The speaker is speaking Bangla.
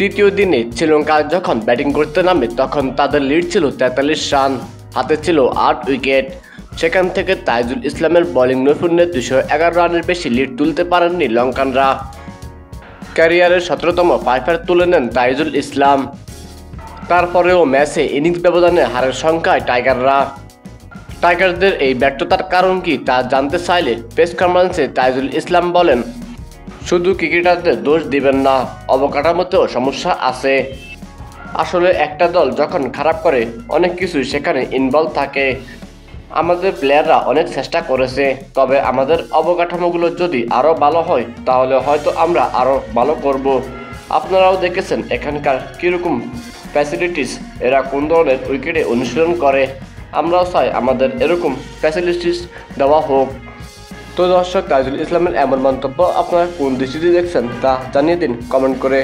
তৃতীয় দিনে শ্রীলঙ্কা যখন ব্যাটিং করতে নামে তখন তাদের লিড ছিল ৪৩ রান, হাতে ছিল ৮ উইকেট। সেখান থেকে তাইজুল ইসলামের বোলিং নৈপুণ্যে ২১১ রানের বেশি লিড তুলতে পারেননি লঙ্কানরা। ক্যারিয়ারের ১৭তম ৫ তুলে নেন তাইজুল ইসলাম। তারপরেও ম্যাচে ইনিংস ব্যবধানে হারের সংখ্যায় টাইগারদের এই ব্যর্থতার কারণ কি তা জানতে চাইলে প্রেস কনফারেন্সে তাইজুল ইসলাম বলেন, শুধু ক্রিকেটারদের দোষ দিবেন না, অবকাঠামোতেও সমস্যা আছে। আসলে একটা দল যখন খারাপ করে অনেক কিছু সেখানে ইনভলভ থাকে। আমাদের প্লেয়াররা অনেক চেষ্টা করেছে, তবে আমাদের অবকাঠামোগুলো যদি আরও ভালো হয় তাহলে হয়তো আমরা আরও ভালো করব। আপনারাও দেখেছেন এখানকার কীরকম ফ্যাসিলিটিস, এরা কোন ধরনের উইকেটে অনুশীলন করে। আমরাও চাই আমাদের এরকম ফ্যাসিলিটিস দেওয়া হোক। তো দর্শক, তাইজুল ইসলামের এমন মন্তব্য আপনারা কোন দৃষ্টিতে দেখছেন তা জানিয়ে দিন কমেন্ট করে।